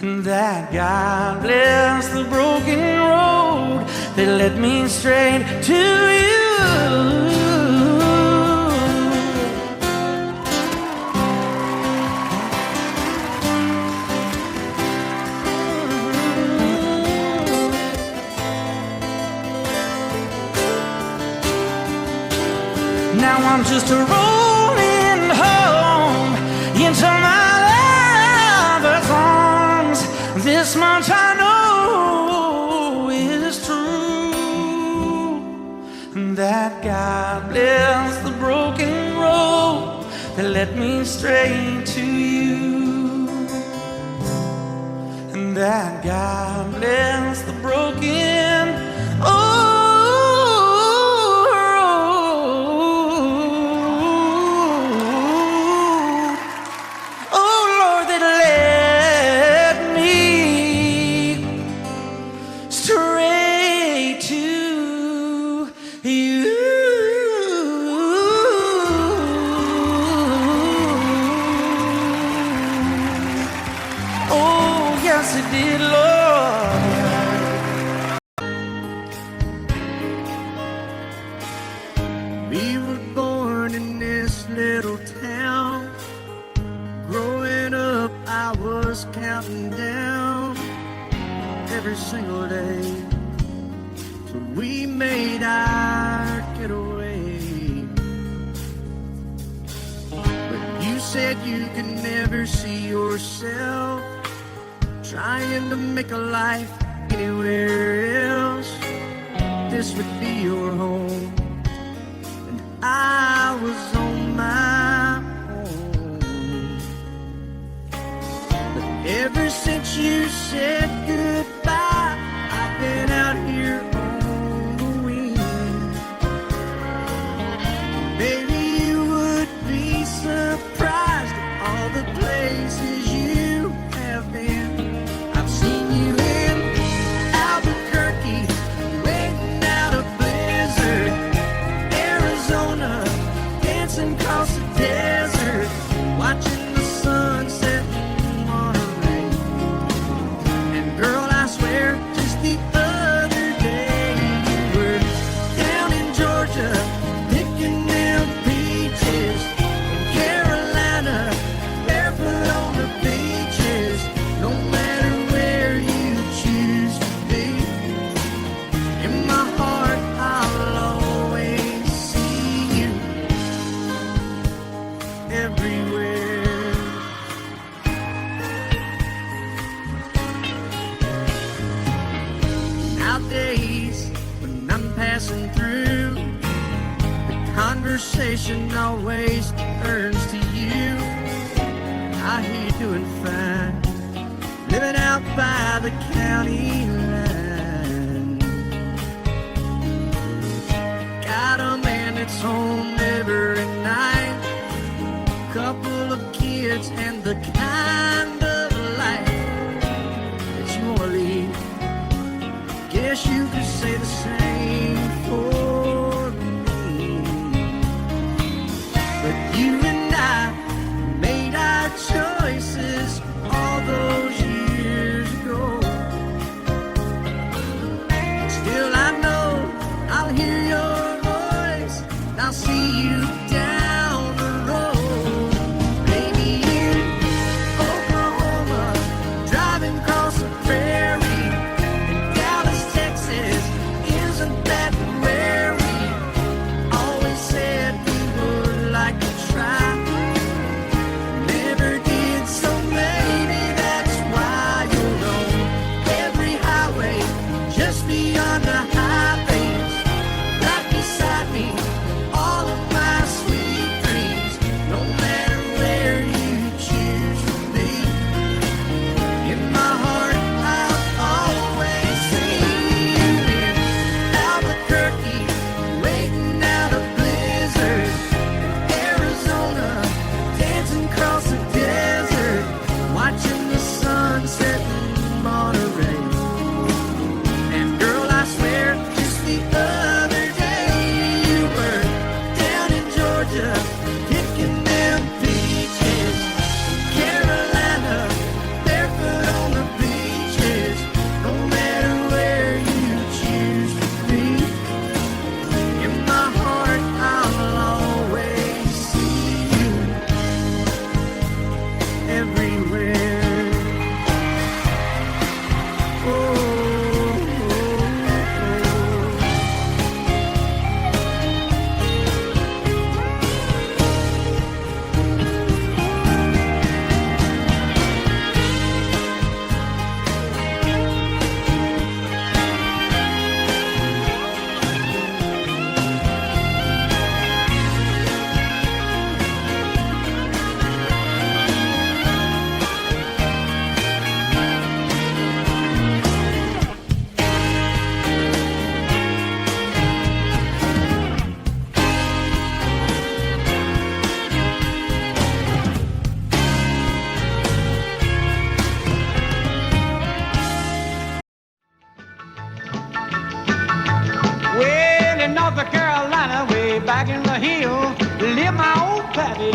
and that God bless the broken road that led me straight to you. Now I'm just rolling home into my lover's arms. This much I know is true, that God bless the broken road that led me straight to you. And that God bless the broken. We were born in this little town. Growing up, I was counting down every single day till we made our getaway. But you said you could never see yourself trying to make a life anywhere else. This would be your home. I was on my own. But ever since you said goodbye, I've been out here on the wing. Baby, you would be surprised at all the places you have been. I've seen you in Albuquerque, waiting out a blizzard, dancing across the desert, watching the sunset in Monterey. And girl, I swear, just the other day you were down in Georgia, picking them peaches. In Carolina, barefoot on the beaches. No matter where you choose to be, in my heart I'll always see you everywhere. Nowadays, when I'm passing through, the conversation always turns to you. I hear you doing fine, living out by the county line. Got a man that's home every night, couple of kids and the kind of life that you want to lead. Guess you could say the same for me. But you and I made our choices all those years ago. Still I know I'll hear your voice and I'll see you down the road. Driving across the prairie, and Dallas, Texas isn't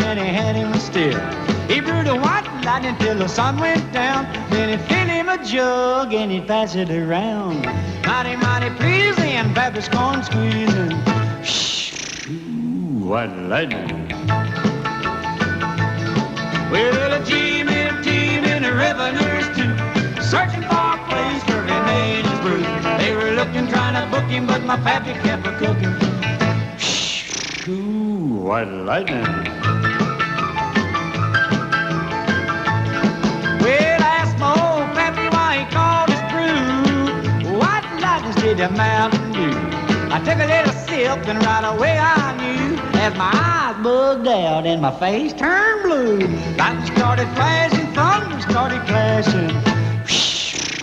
and he had him still. He brewed a white lightning till the sun went down. Then he'd fill him a jug and he'd pass it around. Mighty, mighty pleasing, Baptist corn squeezing. Ooh, white lightning. Well, a team and the revenues too, searching for a place where he made his brew. They were looking, trying to book him, but my pappy kept a cooking. Ooh, white lightning. Well, I asked my old pappy why he called his brew white lightning instead of Mountain Dew. I took a little sip and right away I knew, as my eyes bugged out and my face turned blue. Lightning started flashing, thunder started clashing.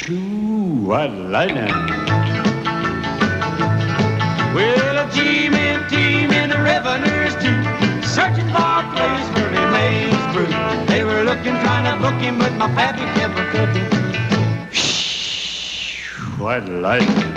Ooh, white lightning. Well, a team and the revenues too, searching for a place where they made his brew. They were looking, trying to book him, but my pappy kept a cooking. White lightning.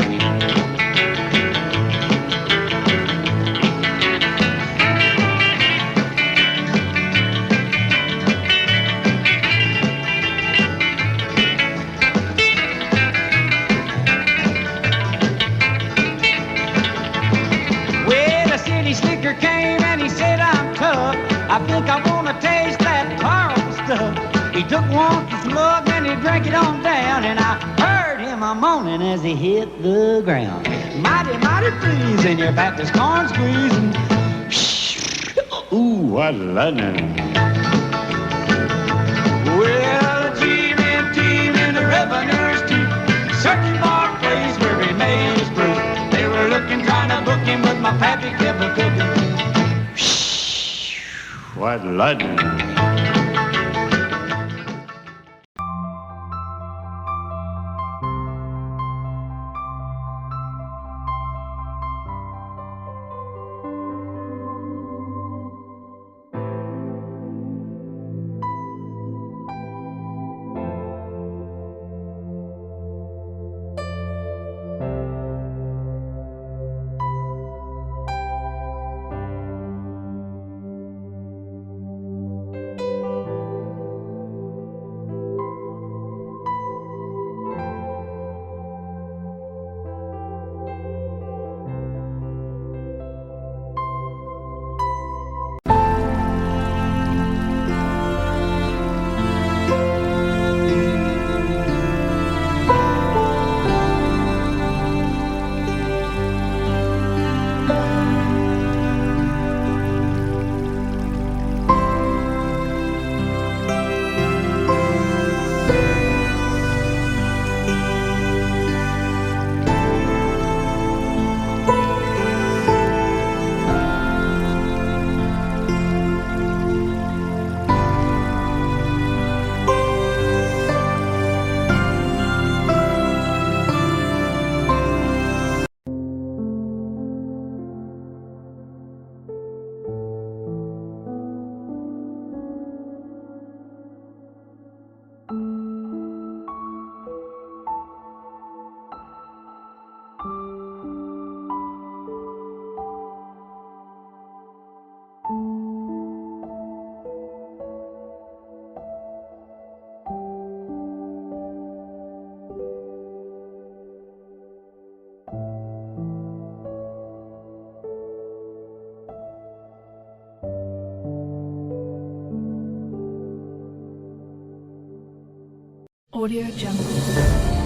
Slicker came and he said, I'm tough. I think I want to taste that horrible stuff. He took one slug and he drank it on down, and I heard him a moaning as he hit the ground. Mighty, mighty pleasing, your Baptist corn squeezing. Ooh, what lightning. Well, the team and the revenues too, searching for a place where he made his brew. They were looking, trying to book him, but my pappy kept a cooking. White lightning. Audio Jungle.